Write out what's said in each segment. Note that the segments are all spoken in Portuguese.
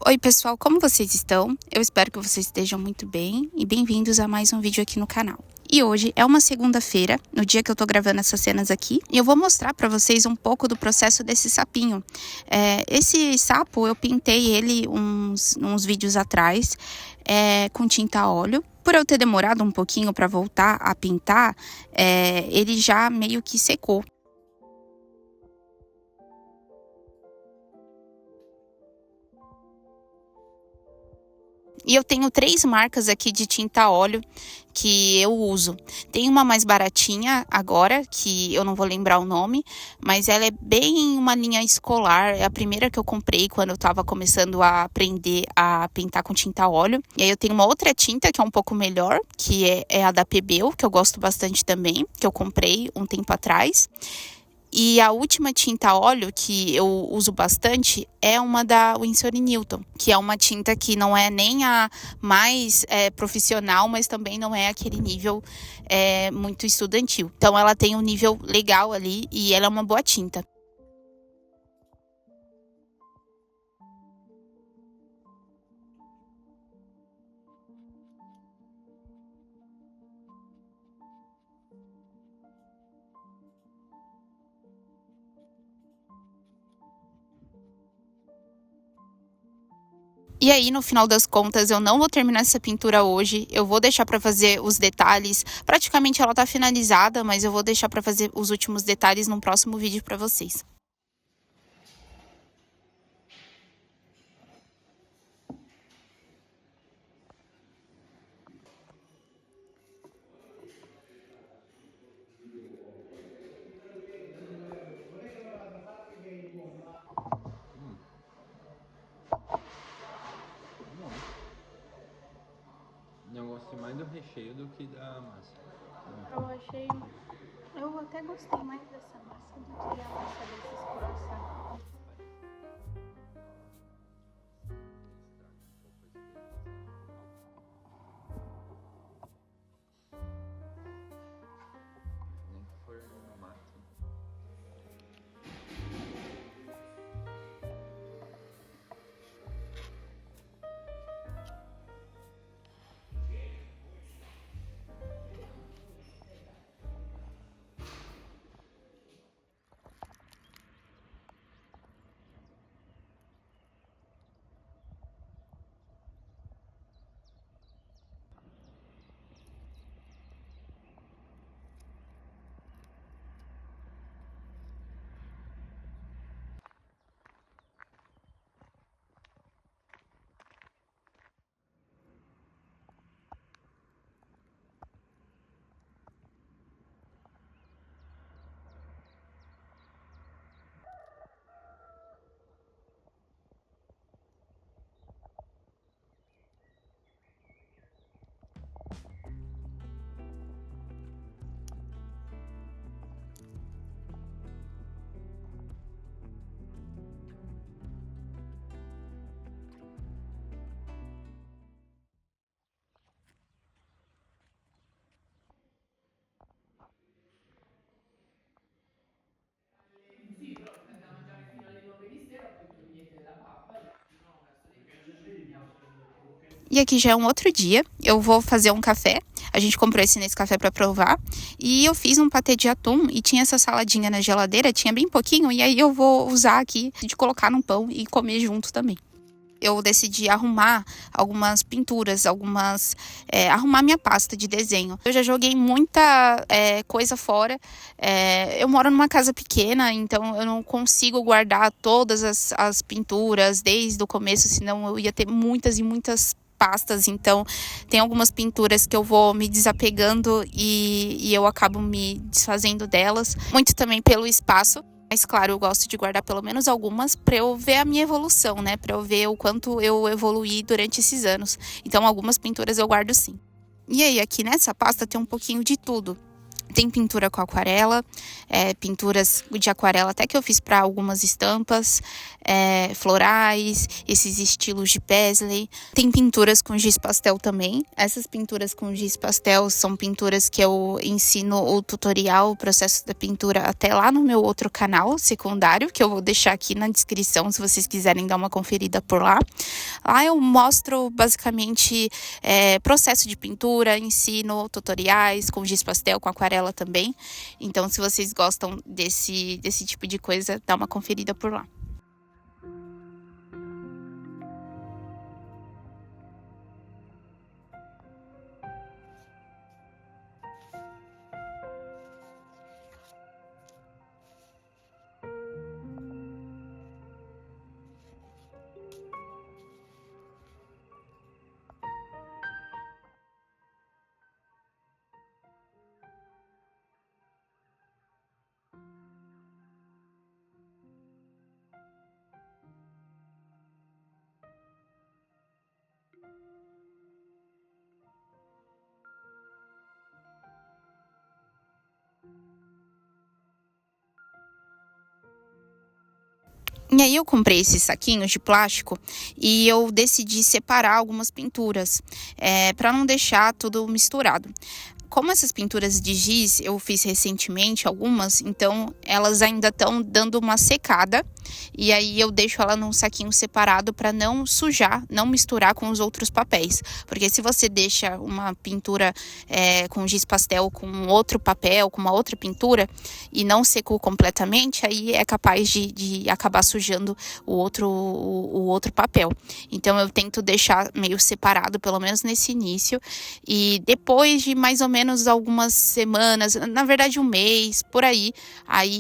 Oi pessoal, como vocês estão? Eu espero que vocês estejam muito bem e bem-vindos a mais um vídeo aqui no canal. E hoje é uma segunda-feira, no dia que eu tô gravando essas cenas aqui, e eu vou mostrar pra vocês um pouco do processo desse sapinho. Esse sapo eu pintei ele uns vídeos atrás com tinta a óleo. Por eu ter demorado um pouquinho pra voltar a pintar, ele já meio que secou. E eu tenho 3 marcas aqui de tinta a óleo que eu uso. Tem uma mais baratinha agora, que eu não vou lembrar o nome, mas ela é bem uma linha escolar. É a primeira que eu comprei quando eu tava começando a aprender a pintar com tinta a óleo. E aí eu tenho uma outra tinta que é um pouco melhor, que é a da Pebel, que eu gosto bastante também, que eu comprei um tempo atrás. E a última tinta a óleo que eu uso bastante é uma da Winsor & Newton, que é uma tinta que não é nem a mais profissional, mas também não é aquele nível muito estudantil. Então ela tem um nível legal ali e ela é uma boa tinta. E aí, no final das contas, eu não vou terminar essa pintura hoje. Eu vou deixar para fazer os detalhes. Praticamente ela tá finalizada, mas eu vou deixar para fazer os últimos detalhes no próximo vídeo para vocês. Eu gostei mais do recheio do que da massa. Eu até gostei mais dessa massa do que a massa desses croissants. Nem que for no máximo. Sì, però se andava a mangiare fino alle 9 di sera, ho detto niente della pappa, no, verso le 10. E aqui já é um outro dia, eu vou fazer um café. A gente comprou esse Nescafé para provar. E eu fiz um patê de atum e tinha essa saladinha na geladeira, tinha bem pouquinho. E aí eu vou usar aqui de colocar no pão e comer junto também. Eu decidi arrumar algumas pinturas, arrumar minha pasta de desenho. Eu já joguei muita coisa fora. Eu moro numa casa pequena, então eu não consigo guardar todas as pinturas desde o começo, senão eu ia ter muitas e muitas pastas, então tem algumas pinturas que eu vou me desapegando e eu acabo me desfazendo delas. Muito também pelo espaço. Mas claro, eu gosto de guardar pelo menos algumas para eu ver a minha evolução, né? Para eu ver o quanto eu evoluí durante esses anos. Então algumas pinturas eu guardo sim. E aí, aqui nessa pasta tem um pouquinho de tudo. Tem pintura com aquarela, pinturas de aquarela até que eu fiz para algumas estampas, florais, esses estilos de paisley. Tem pinturas com giz pastel também. Essas pinturas com giz pastel são pinturas que eu ensino o tutorial, o processo da pintura até lá no meu outro canal secundário, que eu vou deixar aqui na descrição se vocês quiserem dar uma conferida por lá. Lá eu mostro basicamente processo de pintura, ensino tutoriais com giz pastel, com aquarela também. Então, se vocês gostam desse tipo de coisa, dá uma conferida por lá. E aí eu comprei esses saquinhos de plástico e eu decidi separar algumas pinturas, para não deixar tudo misturado. Como essas pinturas de giz eu fiz recentemente algumas, então elas ainda estão dando uma secada. E aí eu deixo ela num saquinho separado para não sujar, não misturar com os outros papéis. Porque se você deixa uma pintura com giz pastel com outro papel, com uma outra pintura, e não secou completamente, aí é capaz de acabar sujando o outro papel. Então eu tento deixar meio separado, pelo menos nesse início. E depois de mais ou menos algumas semanas, na verdade um mês, por aí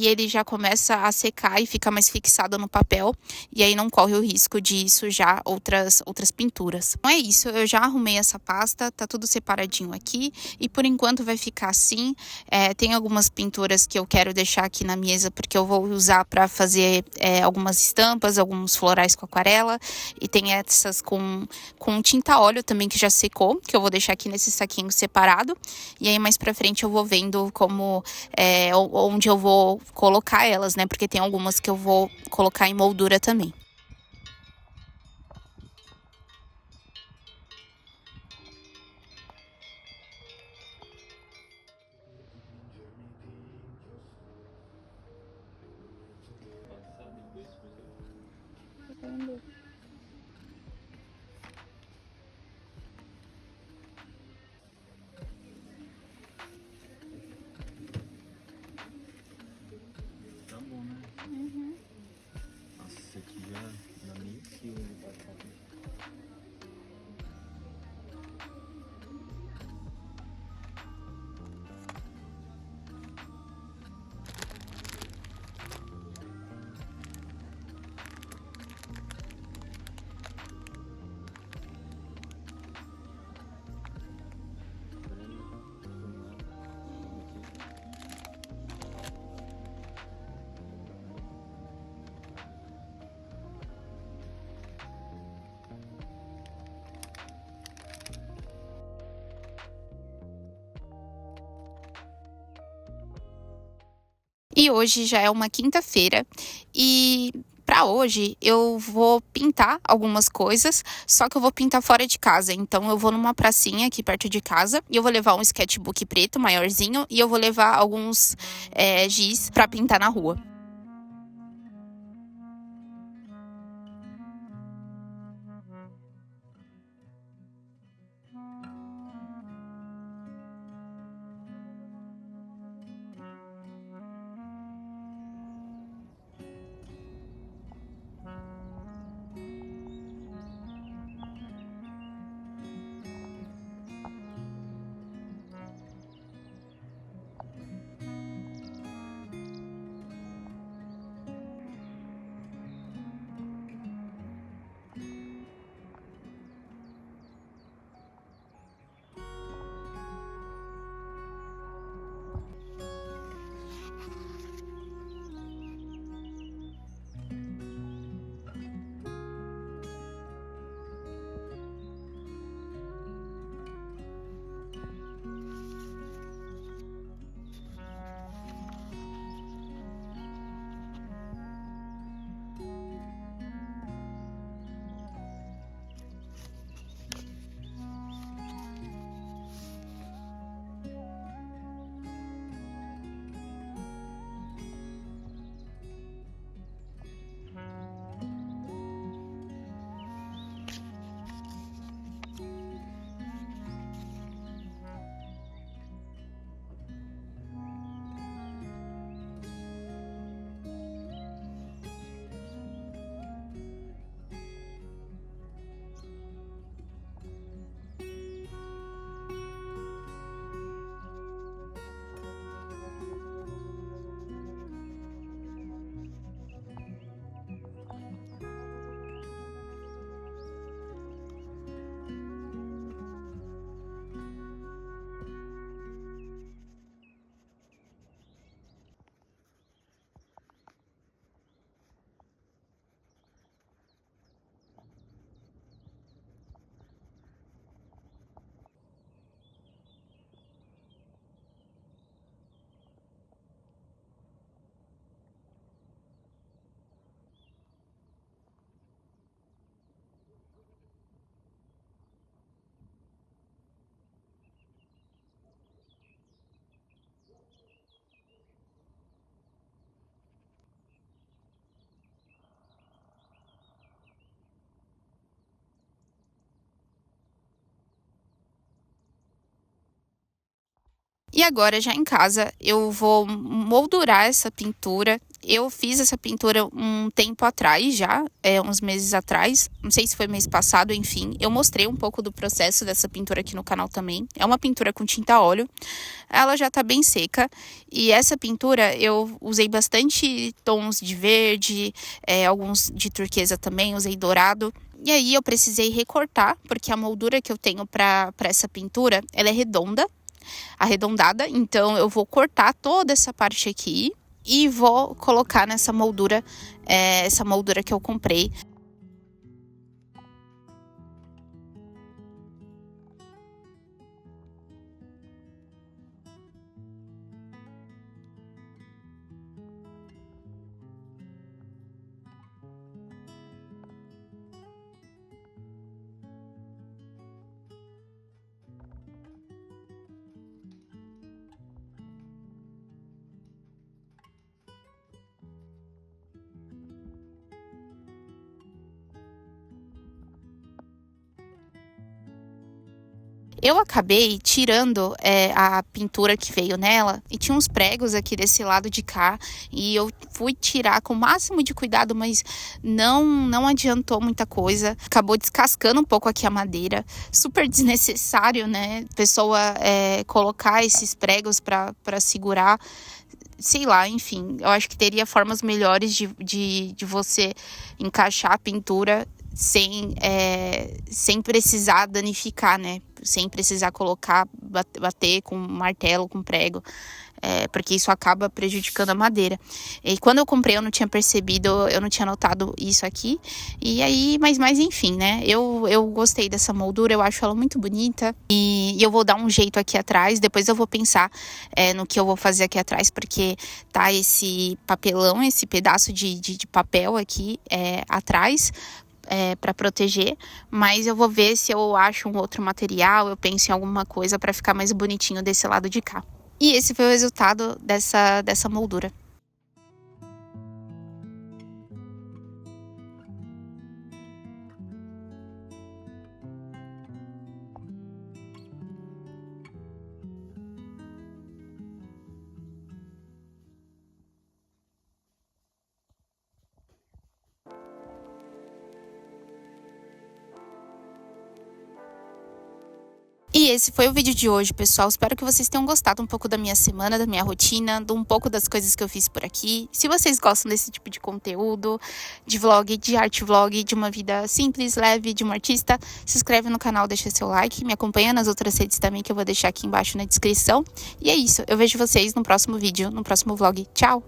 ele já começa a secar e fica mais fixado no papel, e aí não corre o risco de sujar outras pinturas. Então é isso, eu já arrumei essa pasta, tá tudo separadinho aqui, e por enquanto vai ficar assim. Tem algumas pinturas que eu quero deixar aqui na mesa, porque eu vou usar para fazer algumas estampas, alguns florais com aquarela, e tem essas com tinta óleo também, que já secou, que eu vou deixar aqui nesse saquinho separado, e aí mais pra frente eu vou vendo como, onde eu vou colocar elas, né, porque tem algumas que eu vou colocar em moldura também. Sabe depois, mas tá bom, né? Nossa, isso aqui já dá meio quilo de batata. E hoje já é uma quinta-feira e para hoje eu vou pintar algumas coisas, só que eu vou pintar fora de casa. Então eu vou numa pracinha aqui perto de casa e eu vou levar um sketchbook preto maiorzinho e eu vou levar alguns giz para pintar na rua. E agora, já em casa, eu vou moldurar essa pintura. Eu fiz essa pintura um tempo atrás já, uns meses atrás. Não sei se foi mês passado, enfim. Eu mostrei um pouco do processo dessa pintura aqui no canal também. É uma pintura com tinta a óleo. Ela já tá bem seca. E essa pintura eu usei bastante tons de verde, alguns de turquesa também, usei dourado. E aí eu precisei recortar, porque a moldura que eu tenho para essa pintura, ela é redonda. Arredondada, então eu vou cortar toda essa parte aqui e vou colocar nessa moldura, essa moldura que eu comprei. Eu acabei tirando a pintura que veio nela e tinha uns pregos aqui desse lado de cá e eu fui tirar com o máximo de cuidado, mas não adiantou muita coisa. Acabou descascando um pouco aqui a madeira, super desnecessário, né? Pessoa colocar esses pregos para segurar. Sei lá, enfim, eu acho que teria formas melhores de você encaixar a pintura sem precisar danificar, né? Sem precisar colocar, bater com martelo, com prego, porque isso acaba prejudicando a madeira. E quando eu comprei eu não tinha percebido, eu não tinha notado isso aqui. E aí, mas enfim, né? Eu gostei dessa moldura, eu acho ela muito bonita. E eu vou dar um jeito aqui atrás, depois eu vou pensar no que eu vou fazer aqui atrás, porque tá esse papelão, esse pedaço de papel aqui atrás, para proteger, mas eu vou ver se eu acho um outro material, eu penso em alguma coisa para ficar mais bonitinho desse lado de cá. E esse foi o resultado dessa moldura. E esse foi o vídeo de hoje, pessoal. Espero que vocês tenham gostado um pouco da minha semana, da minha rotina, de um pouco das coisas que eu fiz por aqui. Se vocês gostam desse tipo de conteúdo, de vlog, de arte vlog, de uma vida simples, leve, de uma artista, se inscreve no canal, deixa seu like, me acompanha nas outras redes também que eu vou deixar aqui embaixo na descrição. E é isso, eu vejo vocês no próximo vídeo, no próximo vlog. Tchau!